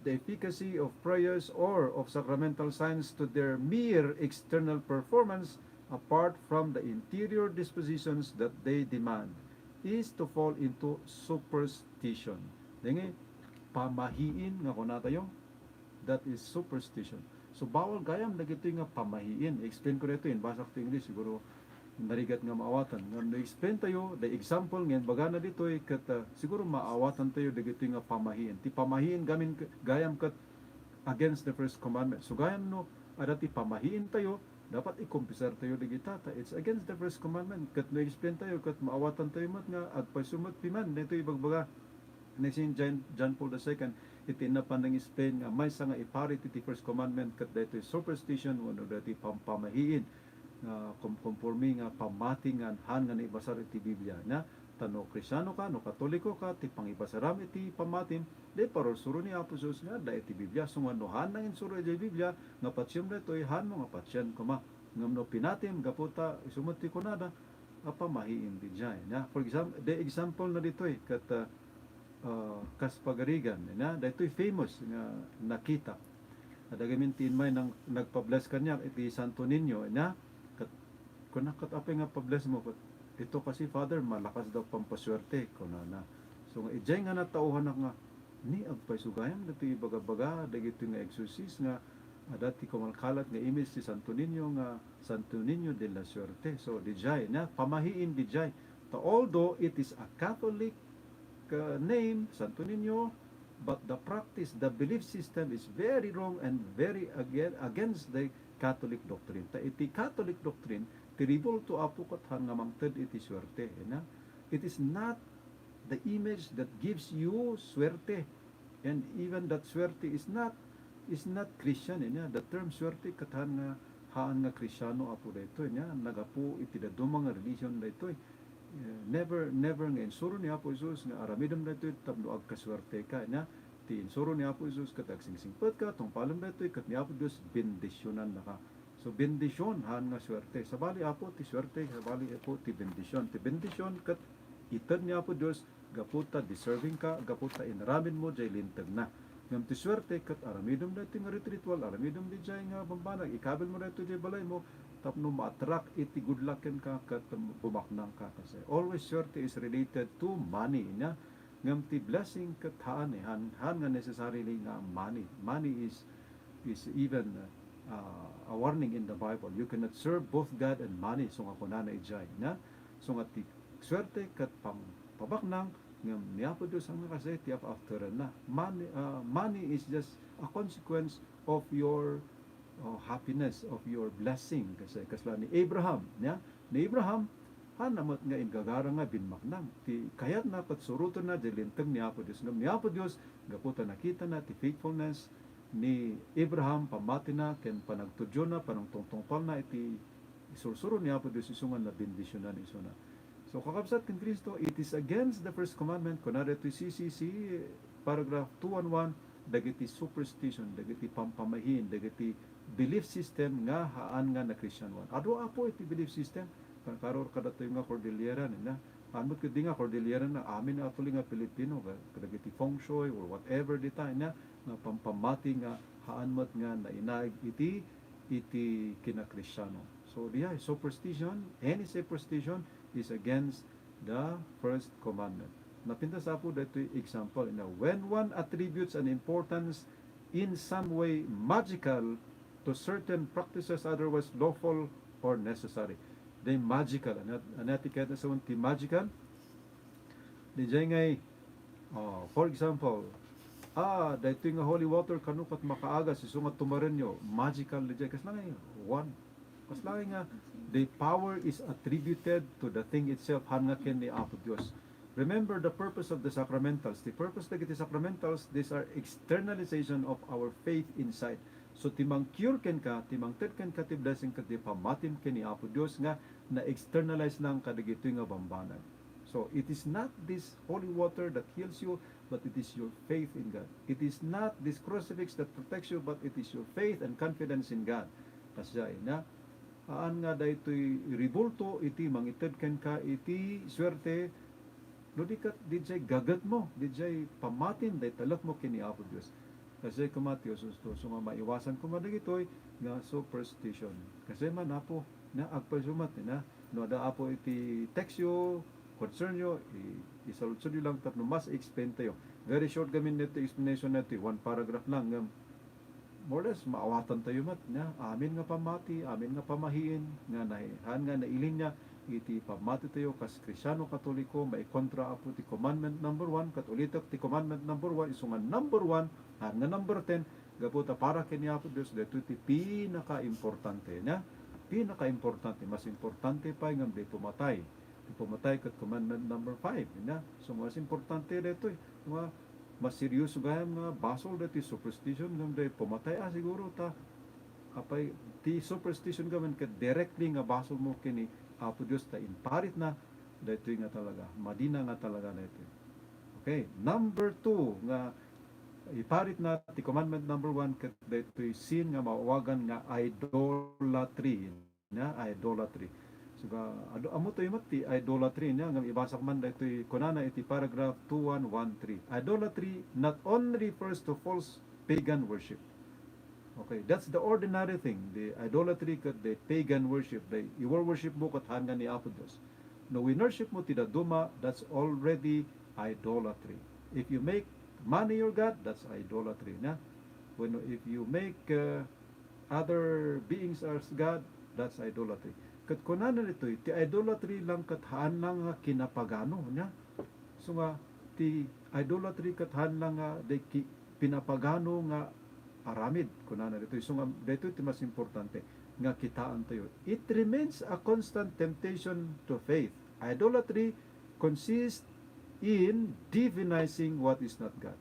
the efficacy of prayers or of sacramental signs to their mere external performance apart from the interior dispositions that they demand is to fall into superstition. Dingi, pamahiin nga kuna tayo, that is superstition. So bawal gayam na gito nga pamahiin. Explain ko dito in basa ko English siguro narigat nga maawatan. Nga explain tayo the example ngayon baga na dito kat siguro maawatan tayo dito nga pamahiin. Ti pamahiin gamin gayam kat against the first commandment. So gayam no adati pamahiin tayo dapat i-kumpisar tayo digita ta it's against the first commandment. Kat no explain tayo kat maawatan tayo mat nga agpasumot piman dito ibagbaga next in John Paul II itinapan ng explain nga may sa nga iparit iti first commandment kat dito superstition wano dati pamahiin conforme nga pamati nga han nga naibasar iti Biblia na tano Kristiano ka no Katoliko ka ti pangibasaram iti pamatin de parosuro ni Apo Jesus nga da iti Biblia sumano han nang insuro iti Biblia nga patsyon dito han mo nga patsyan kuma ngam no pinatim gaputa isumuti ko nada pamahiin di jay na for example the example na dito kat kas pagarigan na daytoy famous nga nakita adagamintin may nang nagpa-bless kanya iti Santo Niño na kunakat apay nga pa-bless mo ito kasi father malakas daw pampaswerte kunana so nga ijay nga natauhan nga ni agpay sugayam dati baga-baga dagiti nga exorcist nga dati kumalkalat nga image si Santo Niño nga Santo Niño de la Suerte so dijay na pamahiin dijay although it is a Catholic name, Santo Niño, but the practice, the belief system is very wrong and very against the Catholic doctrine. Ta iti Catholic doctrine, tiribol to apukat nga mangted iti swerte. It is not the image that gives you swerte. And even that swerte is not Christian. The term swerte katan nga haan nga Krisyano apo dito. Nagapu iti dadumang nga religion dito. Never nga insuro ni Apo Jesus nga aramidam dito tapno agkaswerte ka na ti insuro ni Apo Jesus kat agsingsingpet ka tong palam dito kat ni Apo Dios bendisyonan na ka so bendisyon han nga swerte sabali Apo ti swerte sabali Apo ti bendisyon kat ited ni Apo Dios gaputa deserving ka gaputa inaramin mo jay lintag na ngam ti swerte kat aramidam dito nga ritual aramidam di jay nga bambanag ikabil mo dito jay balay mo tapno ma-attract iti good luckin ka kat bumaknang ka kasi always swerte is related to money na ngam ti blessing kat haan nga necessarily nga money is even a warning in the Bible you cannot serve both God and money so nga kunana ijay na so nga ti swerte kat pabaknang ngam niya po Diyos ang kasi ti after na money is just a consequence of your happiness of your blessing kasi kasla ni Abraham ni Abraham hanamot nga ingagara nga binmaknang ti kayat na patsuruto na dilintag ni Apo Dios ngam ni Apo Dios gaputa nakita na ti faithfulness ni Abraham pamati na ken panagtudyo na panangtungtungpal na iti isursuro ni Apo Dios isungan na bendisyonan isuna so kakabsat ken Kristo it is against the first commandment kunada iti CCC paragraph 211 dagiti superstition dagiti pampamahin dagiti belief system nga haan nga na Christian one. Ado apo iti belief system karor kada tayo nga Cordillera na amot kadi nga Cordillera na amin ato nga Pilipino kadagiti feng shui or whatever dita na nga pampamati nga haan mat nga na inaig iti kina Kristiyano. So diya superstition any superstition is against the first commandment. Napinta sa apo dito example na when one attributes an importance in some way magical to certain practices otherwise lawful or necessary. They magical. Anati kaya na sa unti magical. Di dyan ngay, for example, dito nga holy water kanukat makaagas, isungat tumarin nyo, magical di dyan. Kasi lang one. Kasi lang nga, the power is attributed to the thing itself, hangakin ni Apo Diyos. Remember the purpose of the sacramentals. The purpose of the sacramentals, these are externalization of our faith inside. So timang cure ken ka, timang ted ken ka ti blessing ka ti pamatim ken ni Apo Dios nga na externalize nang kadagitoy nga bambanag. So it is not this holy water that heals you, but it is your faith in God. It is not this crucifix that protects you, but it is your faith and confidence in God. Kasya na aan nga daytoy ribulto iti mangited ken ka iti swerte no di jay gagat mo, di jay pamatin day talak mo ken ni Apo Dios. Kasi kumatiyo susto. So nga maiwasan ko man dagitoy nga superstition. Kasi man apo na agpasumat na no ada apo iti text yo concern yo isalud lang tapno mas explain tayo. Very short gamin nito explanation natin, one paragraph lang more or less maawatan tayo mat na amin nga pamati, amin nga pamahiin nga nahihan nga nailin niya iti pamati tayo kas Kristyano Katoliko may kontra apo ti commandment number 1 kat ulitok ti commandment number 1 iso nga number 1 nga number 10 gaputa para kini apo Dios dito ti pinaka-importante na pinaka-importante mas importante pa nga di pumatay kat commandment number 5 na so mas importante dito nga mas seryoso gayam nga basol dati superstition ngam day pumatay siguro ta apay ti superstition gaman ket directly nga basol mo kini apo Dios ta imparit na dito nga talaga madina nga talaga dito. Okay, number 2 nga iparit na ti commandment number 1 ket dito sin nga mawagan nga idolatry na idolatry. So amo to ti idolatry niya ngam ibasak man dito kunana iti paragraph 2113. Idolatry not only refers to false pagan worship. Okay, that's the ordinary thing. The idolatry kat the pagan worship. The your worship mo kat hanga ni Apo Dios. No worship mo ti duma, that's already idolatry. If you make money your God, that's idolatry na. If you make other beings as God, that's idolatry. Kat kunana nito ti idolatry lang kat haan lang nga kinapagano nya. So nga ti idolatry kat haan lang nga de pinapagano nga aramid kunana dito. So nga dito ti mas importante nga kitaan tayo. It remains a constant temptation to faith. Idolatry consists in divinizing what is not God.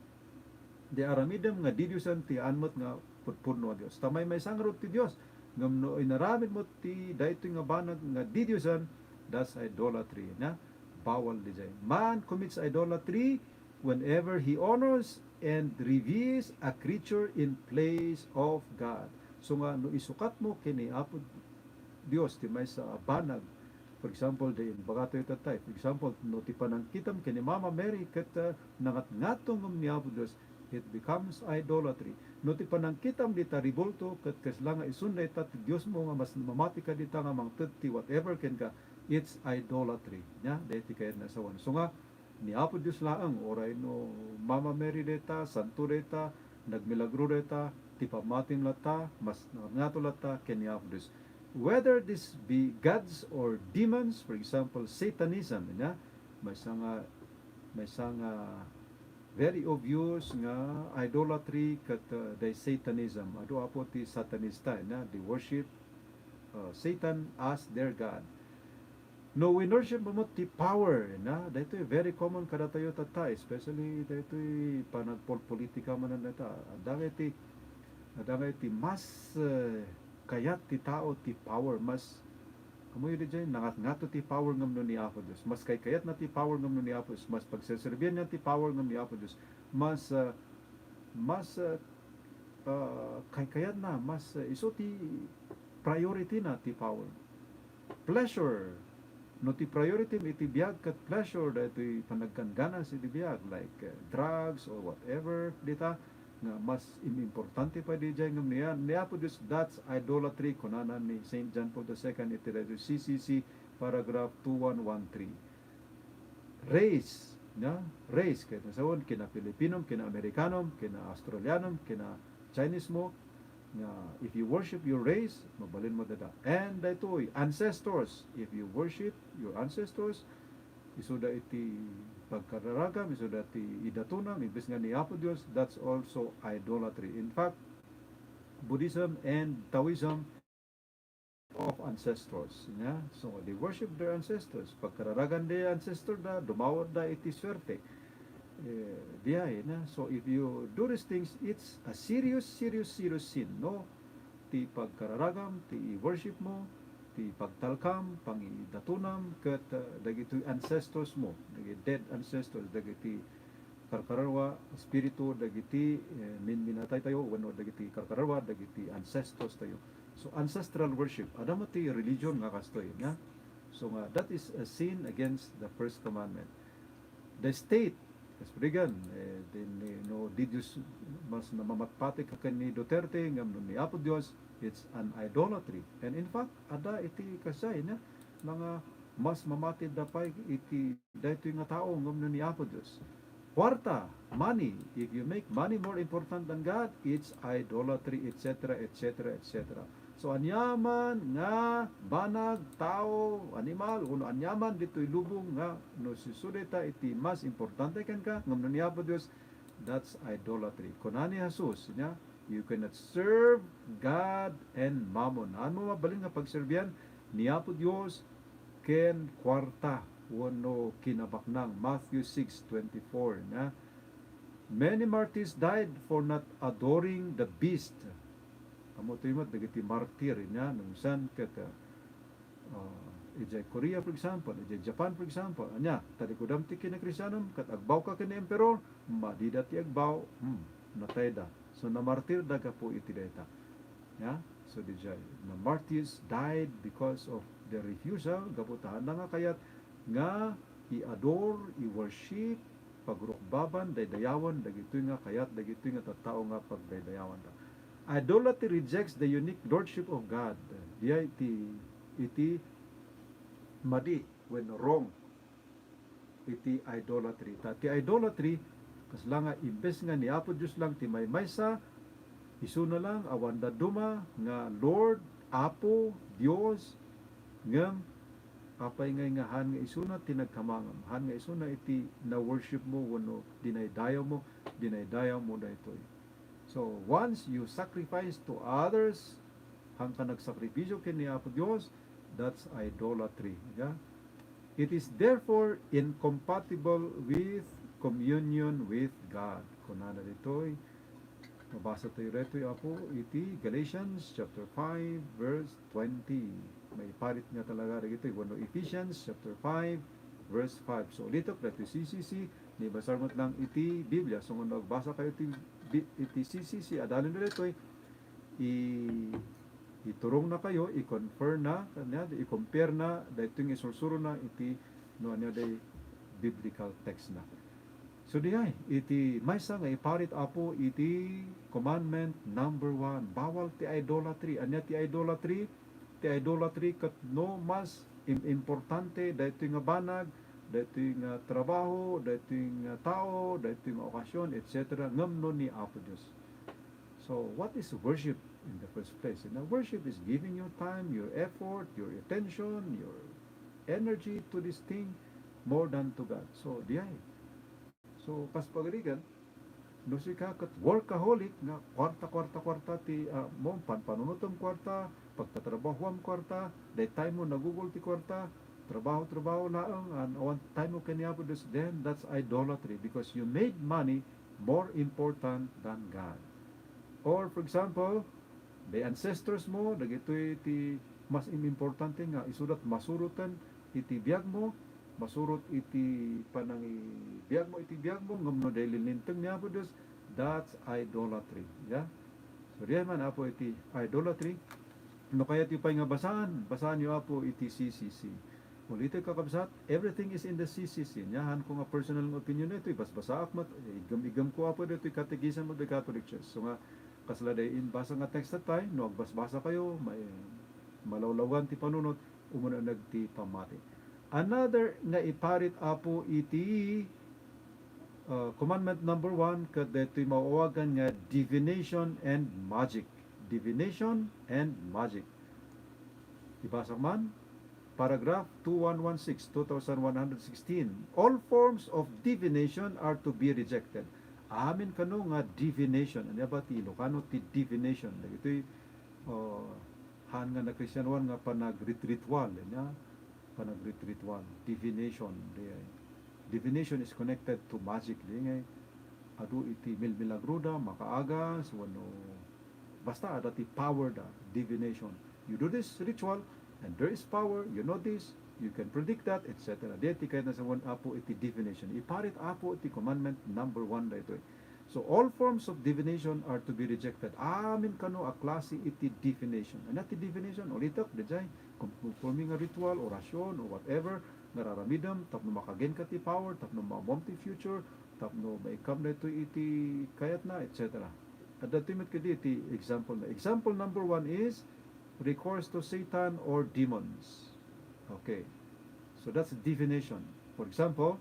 Di aramidem nga didyusan ti anmot nga putpurno a Dios. Tamay may sangrot ti Dios. Ngam no inaramid mo ti daytoy nga banag nga didyusan, that's idolatry na bawal di jay. Man commits idolatry whenever he honors and reveres a creature in place of God. So nga no isukat mo kini apo Dios ti may sa banag. For example, din bagatoy tatay. For example, no ti panangkitam kini Mama Mary ket nangat-ngatong ni apo Dios, it becomes idolatry. No ti panangkitam dita ribulto ket kasla nga isunday ta ti Dios mo nga mas mamati ka dita nga mangted ti whatever ken ka, it's idolatry nya deti kay nasawan. So nga ni Apo Dios laang oray no Mama Mary deta santo deta nagmilagro deta ti pamatin lata mas ngato lata ken ni Apo Dios. Whether this be gods or demons, for example Satanism nya may sanga very obvious nga idolatry kat the Satanism. Ado apo ti satanista na they worship Satan as their god. No we worship mo ti power na dito very common kada tayo tata especially dito panagpolitika man nata. Adagay ti mas kayat ti tao ti power mas kamoy di dyan, nangat-ngato ti power ngam no ni Apo Dios. Mas kayat na ti power ngam no ni Apo Dios. Mas pagseserbihan niya ti power ngam ni Apo Dios. Mas kayat na. Mas iso ti priority na ti power. Pleasure. No ti priority iti biyag kat pleasure dahito panagkanganas iti biyag like drugs or whatever dita nga mas importante pa di dyan ngam niya po Diyos, that's idolatry kunana ni St. John Paul II iti dito CCC paragraph 2113. Race kaya nasawon kina Pilipinom, kina Amerikanom, kina Australianom, kina Chinese mo nga if you worship your race mabalin mo dada. And dito ancestors, if you worship your ancestors isuda iti pagkararagam, isuda iti idatunam, ibis nga ni Apo Dios, that's also idolatry. In fact, Buddhism and Taoism of ancestors. Yeah? So, they worship their ancestors. Pagkararagan de ancestor da, dumawad da iti swerte. Diay na. So, if you do these things, it's a serious sin. No? Ti pagkararagam, ti worship mo, ti pagtalkam, pangidatunam, ket dagiti ancestors mo, dagiti dead ancestors, dagiti karkararwa, spiritu, dagiti minatay tayo, wano dagiti karkararwa, dagiti ancestors tayo. So ancestral worship, adamo ti religion nga kastoy, nga. So that is a sin against the first commandment. The state kasprigan din no didyos mas namamatpati ka ni Duterte ngam no ni Apo Dios, it's an idolatry. And in fact ada iti kasay na mga mas mamatid dapay iti daytoy nga tao ngam no ni Apo Dios. Kwarta, money. If you make money more important than God, it's idolatry, etc., etc., etc. So anyaman nga banag tao, animal, uno anyaman dito'y lubong nga no susudeta iti mas importante ken ka ngam no niya po Dios, that's idolatry. Kunani Jesus nya, you cannot serve God and mammon. Ano mabalin nga pagserbihan niya po Dios ken kwarta wano kinabaknang Matthew 6:24 na many martyrs died for not adoring the beast. Amo tuymat dagiti martir niya nung san ket ijay Korea for example, ijay Japan for example, anya talikudam ti kina Kristiyanon ket agbaw ka kini emperor, madida ti agbaw, natayda. So na martir daga po iti dayta. Yeah? So dijay na martyrs died because of their refusal, gaputahan na nga kayat nga i-adore, i-worship, pagrukbaban, daydayawan, dagitoy nga kayat, dagitoy nga tattao nga pagdaydayawan ta. Idolatry rejects the unique lordship of God. Diya iti madi when wrong. Iti idolatry. Ti idolatry, kasla nga imbes nga ni Apo Diyos lang ti may maysa, isuna lang awanda duma nga Lord, Apo, Dios, ngam apay nga han nga isuna tinagkamangam. Han nga isuna iti na worship mo wano dinaydayaw mo daytoy. So, once you sacrifice to others, hang ka nagsakripisyo kini Apo Dios, that's idolatry. Yeah? It is therefore incompatible with communion with God. Kunana ditoy, mabasa tayo rito Apo, iti Galatians chapter 5 verse 20. May parit nga talaga dito, wano Ephesians chapter 5 verse 5. So, dito, dito CCC, ni basarmat lang iti Biblia. So, kung nagbasa kayo iti CCC, adalin na dito, iturong na kayo, i-confer na, i-compare na, dito yung isursuro na, iti, no, ano day, biblical text na. So, dihay, iti, maysa nga iparit Apo, iti commandment number 1, bawal ti idolatry. Anya ti idolatry? Ti idolatry kat no mas importante, dito nga banag, dito nga trabaho, dito nga tao, dito nga okasyon, etc. Ngamno ni Apo Diyos. So, what is worship in the first place? And worship is giving your time, your effort, your attention, your energy to this thing more than to God. So, dihay. So, kas pagaligan, no si ka kat workaholic nga kwarta ti mo panunutom kwarta, pagtatrabahuam kwarta, day time mo nagugol ti kwarta, trabaho laang, and one time mo kaniya po this, then that's idolatry because you made money more important than God. Or for example, the ancestors mo, dagitoy ti mas importante nga isulat masurutan iti biyag mo, masurot iti panangi biyag mo ngam no dahil linteng niya po Diyos, that's idolatry. Yeah? So diyan man Apo iti idolatry. No kaya ti pay nga basahan niyo Apo iti CCC. Ulitin kakabsat, everything is in the CCC. Nyahan ko nga personal opinion na ito, basbasa akmat, igam ko Apo dito, katigisan mo the Catholic Church. So nga, kasladay in basa nga text at tayo, no agbasbasa kayo, may malawlawan ti panunot, umuna nagti Pammati. Another nga iparit Apo iti commandment number 1 kad dito'y mauwagan nga divination and magic. Divination and magic. Ibasa man, paragraph 2116, 2116. All forms of divination are to be rejected. Amin kano nga divination. Ano ba ti Ilocano ti divination? Ito'y han nga na Kristiyanuan nga panag-ritual. Panag-ritual. Divination. Divination is connected to magic. Adu iti milagruda, makaagas, wano, basta ada ti power da, divination. You do this ritual, and there is power, you know this, you can predict that, etc. Deti kaya na sa one Apo iti divination. Iparit Apo iti commandment number 1 da ito. So all forms of divination are to be rejected. Amin kano a klase iti divination. Ano ti divination? Ulitak, dejay, performing a ritual, orasyon, or whatever, nararamidam, tapno makagen ka ti power, tapno mamom ti future, tapno maikam na ito iti kayat na, etc. At datimit kadi iti example na. Example number 1 is recourse to Satan or demons. Okay. So that's divination. For example,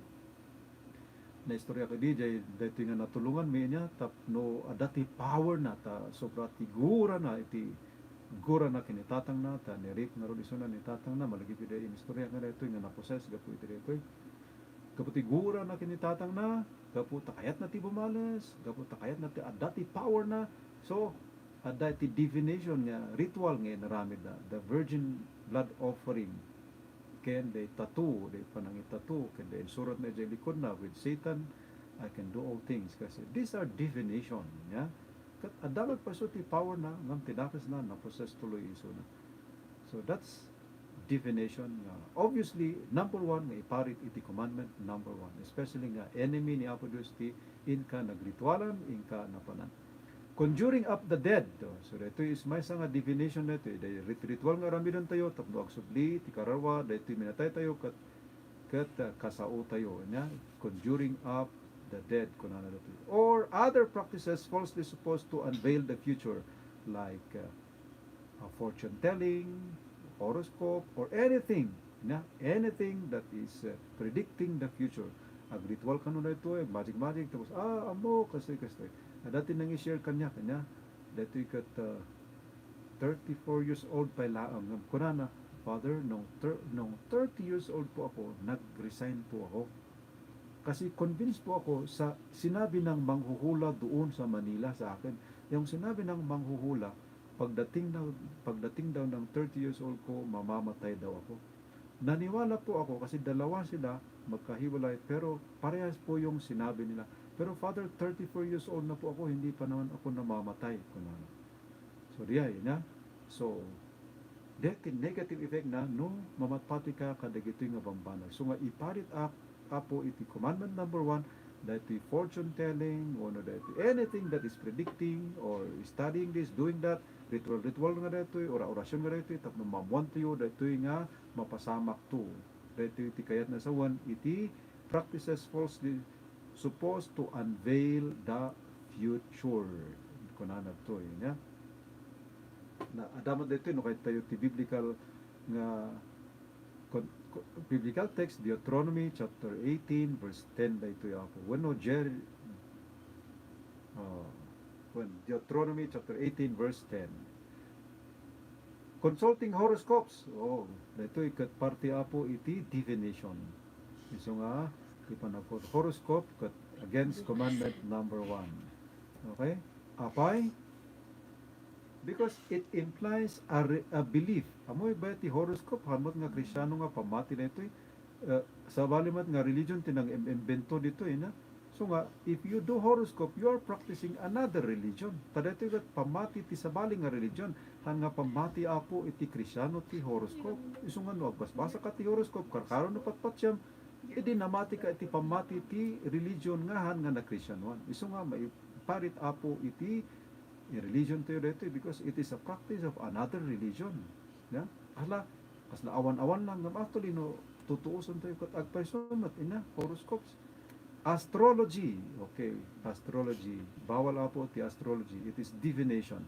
na istorya ka DJ, dito nga natulungan mi niya, tapno adati power na, ta sobra tigura na, iti gura na kinitatang na, ta ni-rape nga ron iso na nitatang na, malagi ko din istorya nga dito, nga naposes, gapu iti dito. Kaputi gura na kinitatang na, gapu takayat na ti bumalas, gapu takayat na ti adati power na, so adati divination nga, ritual nga naramid na, the virgin blood offering, ken they tattoo, they panangi tattoo, ken they surat na dyan likod na, with Satan, I can do all things. Kasi these are divination. Yeah? Kat adalag pa so ti power na, ngam tinakas na, naproses tuloy iso na. So that's divination. Obviously, number 1, nga iparit iti commandment, number 1. Especially nga, enemy ni Apo Diyos ti, inka nagritualan, inka napanan. Conjuring up the dead. So dito is may nga divination na ito. Ritual nga ramidan tayo, tapno agsubli, tikarawa, dito minatay tayo, kat kasao tayo. Conjuring up the dead. Or other practices falsely supposed to unveil the future, like fortune telling, horoscope, or anything. Anything that is predicting the future. Ritual ka na ito, magic, tapos, amo, kasi. Dati nang i-share kanya, dito ikat 34 years old pa laang. Kunana, Father, nung 30 years old po ako, nag-resign po ako. Kasi convinced po ako sa sinabi ng manghuhula doon sa Manila sa akin. Yung sinabi ng manghuhula, pagdating daw ng 30 years old ko, mamamatay daw ako. Naniwala po ako kasi dalawa sila magkahiwalay, pero parehas po yung sinabi nila. Pero Father, 34 years old na po ako, hindi pa naman ako namamatay. So, yun na. So, negative effect na, no, mamatpati ka kadagito nga bambanag. So, nga iparit apo iti commandment number 1, that fortune telling, or anything that is predicting, or studying this, doing that, ritual nga dito, or orasyon nga dito, tapno mamuan tayo, dito nga mapasamak to. Dito iti kayat na sa 1, iti practices falsely supposed to unveil the future. Kunana to yun, na adamat dito no kahit tayo ti biblical text, Deuteronomy chapter 18 verse 10 dito ako. Deuteronomy chapter 18 verse 10. Consulting horoscopes. Dito ikat parte apo iti divination. Iso nga ipanakot horoscope against commandment number 1. Okay? Apay? Because it implies a belief. Amoy ba ti horoscope? Hamot nga Krisyano nga pamati na ito. Sa balimat nga religion tinang invento dito. So nga, if you do horoscope, you are practicing another religion. Tada ito nga pamati ti sabali nga religion. Nga pamati apo iti Krisyano ti horoscope. Iso nga no, agbasbasa ka ti horoscope. Karkaroon na patpatsyan. Namati ka iti pamati ti religion ngahan nga na Kristyanuan. Iso nga may parit apo iti religion tayo dito because it is a practice of another religion. Hala, kas na awan-awan lang ng actually no, tutuusan tayo kat agpaisomat horoscopes. Astrology. Okay, astrology. Bawal apo ti astrology. It is divination.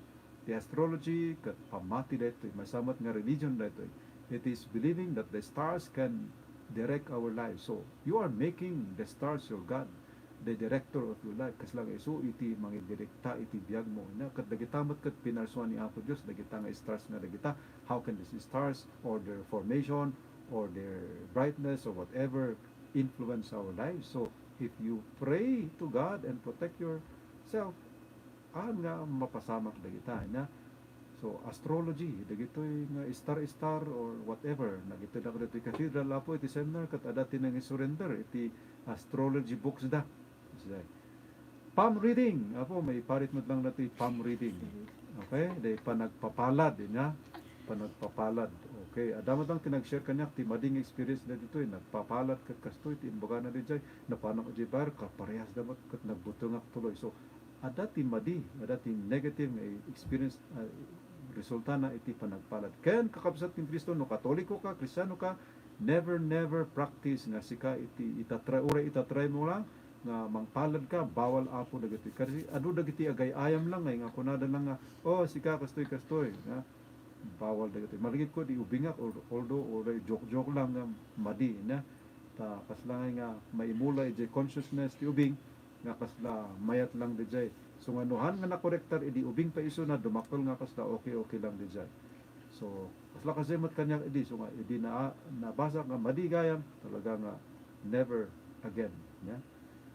Ti astrology kat pamati dito. May samat nga religion dito. It is believing that the stars can direct our lives. So, you are making the stars your God, the director of your life. Kaslang iso iti mangidirekta iti biyag mo. Kat dagitamat kat pinarsuan ni Apo Diyos, dagita nga stars nga dagita. How can these stars or their formation or their brightness or whatever influence our lives? So, if you pray to God and protect yourself, nga mapasamak dagita. So, astrology, dagitoy nga star or whatever. Nagito na ko dito cathedral apo iti seminar kat adati nang surrender iti astrology books da. Palm reading, apo may parit mo lang natin palm reading. Okay? Day panagpapalad panagpapalad. Okay, adamat lang tinag-share kanya ti mading experience na dito nagpapalad kat kastoy ti imbaga na dijay napano ko jibar ka parehas damat kat nagbutong tuloy. So, adati negative experience resulta na iti panagpalad. Ken kakabsat ni Kristo no Katoliko ka, Kristiyano ka, never practice nga sika iti itatry mo lang nga mangpalad ka, bawal apo dagiti. Kasi adu dagiti agay ayam lang nga kunada lang nga, oh sika kastoy nga bawal dagiti. Maligid ko di ubingak although or joke lang nga madi na ta kasla nga maimula ije consciousness ti ubing nga kasla mayat lang dijay. So nganuhan nga nakorektar idi ubing pa iso na dumakol nga kasla okay lang dijay. So kasla kasemot kanya idi so nga idi na nabasa nga madi gayam talaga nga never again ya.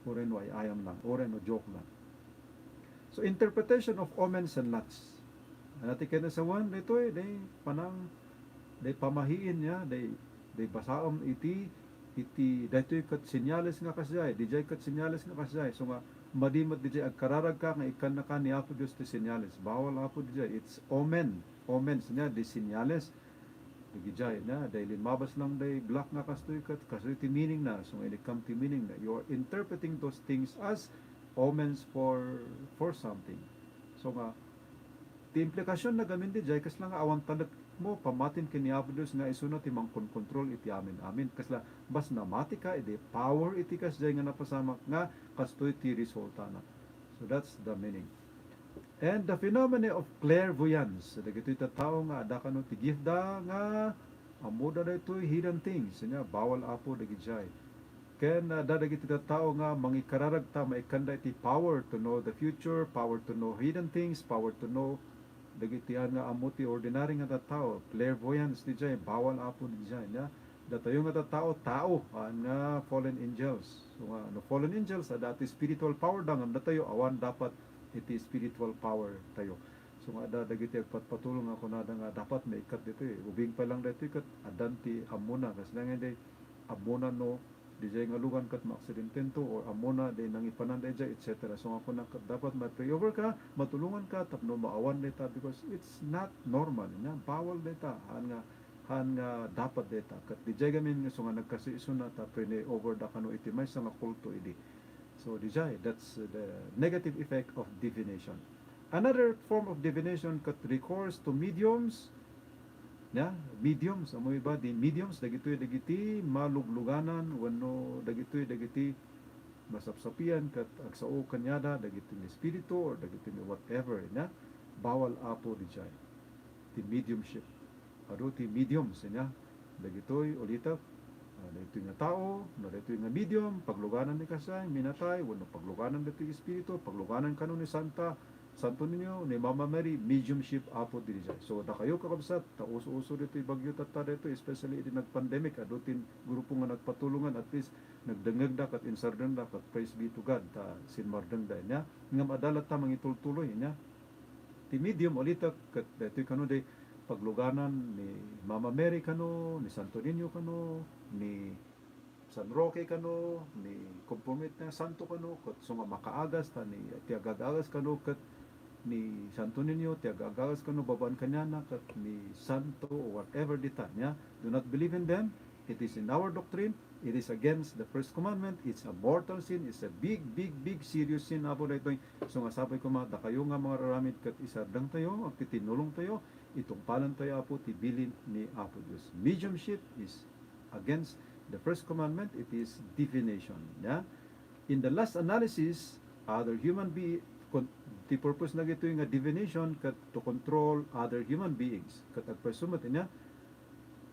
Oren way ayam lang, oren no joke lang. So interpretation of omens and lots. Anati kena sa one dito day panang day pamahiin ya, day basaom iti daytoy kat senyales nga kasay, dijay kat senyales nga kasay. So nga madimot dijay agkararag ka nga ikan na ka ni Apo Dios ti senyales. Bawal Apo dijay. It's omens niya di senyales. Dijay na dahil mabas lang day black nga kastoy ti meaning na. So when it come to meaning na you are interpreting those things as omens for something. So nga ti implikasyon na gamin dijay kasla nga awan talag mo pamatin kini Apo Dios nga isunod ti mangkontrol iti amin kasla bas namati ka iti power iti kasjay nga napasamak nga kastoy ti resulta na. So that's the meaning. And the phenomena of clairvoyance. Dagitoy tao nga ada kano ti gifda nga amuda daytoy hidden things. Nya bawal Apo dagijay. Ken dadagiti tao nga mangikararag ta maikanda iti power to know the future, power to know hidden things, power to know dagitian nga amuti ordinary nga tao. Clairvoyance dijay bawal Apo dijay nya. Datayo nga tao nga fallen angels. So nga no fallen angels adati spiritual power dangam datayo awan dapat iti spiritual power tayo. So nga dagiti agpatpatulong ako na nga dapat maikat dito ubing pa lang dito kat adan ti amuna kas lang day amuna no dijay nga lugan kat maaksidentento or amuna day nangipanan dayjay etc. So ako na dapat ma-pray over ka, matulungan ka tapno maawan data because it's not normal nya bawal data han nga dapat data kat dijay gamin nga so nga nagkasiiso na ta pray over da kano iti may nga kulto idi. So dijay, that's the negative effect of divination. Another form of divination kat recourse to mediums. Ya, mediums amoy ba di mediums dagiti malugluganan wenno dagiti masapsapian kat agsao kanyada dagiti ni espiritu or dagiti ni whatever ya. Bawal Apo dijay. Ti mediumship. Ado ti mediums ya. Dagitoy ulita dito nga tao, dito nga medium, pagluganan ni kasay, minatay, wano pagluganan dito espiritu, pagluganan kano ni Santo ninyo, ni Mama Mary, mediumship Apo diri. So da kayo kakabsat, ta uso-uso dito bagyo tata dito, especially di nag-pandemic, adutin grupo nga nagpatulungan at least nagdengeg da kat insarden da kat praise be to God, ta sinmardeng da niya, nga madalat ta mangitultuloy niya. Ti medium ulita kat dito kano day pagluganan ni Mama Mary kano, ni Santo Niño kano, ni San Roque kano, ni Compomit na Santo kano, kat so nga makaagas ta ni tiagagagas kano kat ni Santo Niño, tiagagagas kano babaan kanyana kat ni Santo or whatever dita niya. Do not believe in them. It is in our doctrine. It is against the first commandment. It's a mortal sin. It's a big serious sin Apo daytoy. So nga sabay ko da kayo nga mga raramid kat isardang tayo, at titinulong tayo, itungpalan tayo Apo ti bilin ni Apo Dios. Mediumship is against the first commandment. It is divination. Yeah? In the last analysis, other human being, the purpose na gito yung divination kat to control other human beings. Kat agpasumat niya,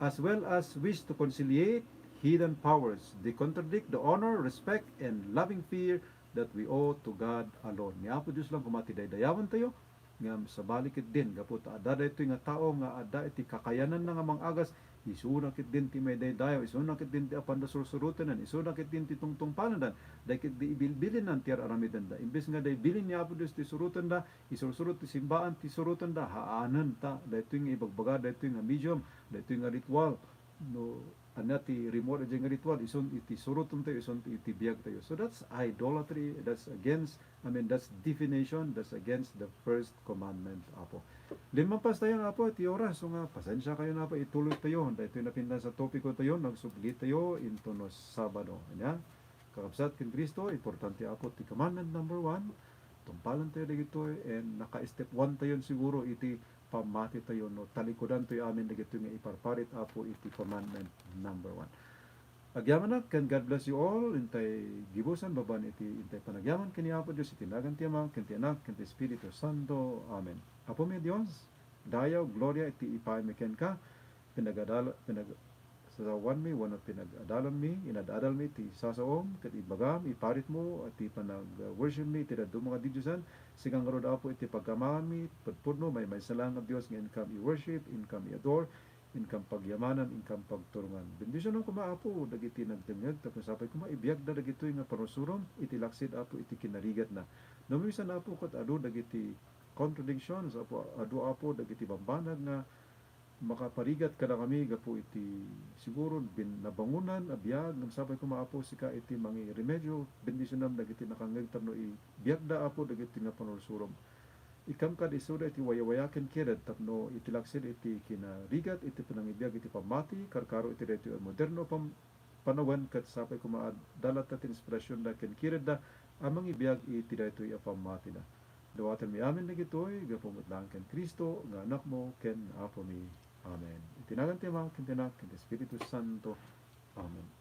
as well as wish to conciliate hidden powers. They contradict the honor, respect, and loving fear that we owe to God alone. Ni Apo Dios lang kumati dayawan tayo, nga sa balikit din gapot ada daytoy nga tao nga ada iti kakayanan na nga mangagas isunakit din ti may daydayo isunakit din ti apan da sursurutenan isunakit din ti tungtungpanan daykit di ibilbilin nan ti aramidan da imbes nga day bilin ni Apo Dios ti surutan da isursurot ti simbaan ti surutan da haanan ta daytoy nga ibagbaga daytoy nga medium daytoy nga ritual no anati remote nga ritual ison iti surutan tayo ison iti biag tayo. So that's idolatry, that's against that's divination, that's against the first commandment Apo. Limampas tayo Apo iti oras. So nga pasensya kayo na po ituloy tayo daytoy napindan sa topiko tayo nagsubli tayo into no Sabado nya. Kakabsat ken Kristo importante Apo ti commandment number 1 tumpalan tayo dagito and naka-step 1 tayo siguro iti pamati tayo no talikodan tayo amin dagito nga iparparit Apo iti commandment number 1. Agyaman na, can God bless you all. Intay gibusan baban iti intay panagyaman kini Apo Dios iti nagan ti Ama, ken ti Anak, ken ti Espiritu Santo. Amen. Apo mi Dios, dayaw gloria iti ipamiken ka, sasawan mi wano pinag-adalan mi, inadadal mi ti sasaom, ket ibagam, iparit mo, at ipinag-worship mi, iti dadto mga didyusan, sigang garod Apo iti pagkamahan mi, pagpudno, may salang nga Dios, nga income i-worship, income i-adore, income pagyamanan, income pagturungan. Bendisyon ang kumaapo, dagiti nagdengeg, tapos sapay kumaibiyag da dagito nga panusuron, iti laksid Apo, iti kinarigat na. Numisan Apo, kat adu dagiti contradictions, Apo, adu Apo, dagiti bambanag nga, makaparigat kada kami gapo iti siguro nabangunan abiyag ng sabay ko maapo sika iti mangi remedyo bendisyonam dagiti nakangeg tapno i biagda apo dagiti nga panursurom ikam kad isuda iti wayawayaken kedet tapno iti laksid iti kinarigat iti panangibiyag iti pamati karkaro iti daytoy moderno panawan kat sapay ko maadalat ati inspirasyon da ken kired da amang ibiyag iti daytoy a pamati da dawatan mi amin dagitoy gapomot lang ken Kristo nga anak mo ken apo mi. Amen. Itinagan ti Ama, ken ti Anak, ken ti Espiritu Santo. Amen.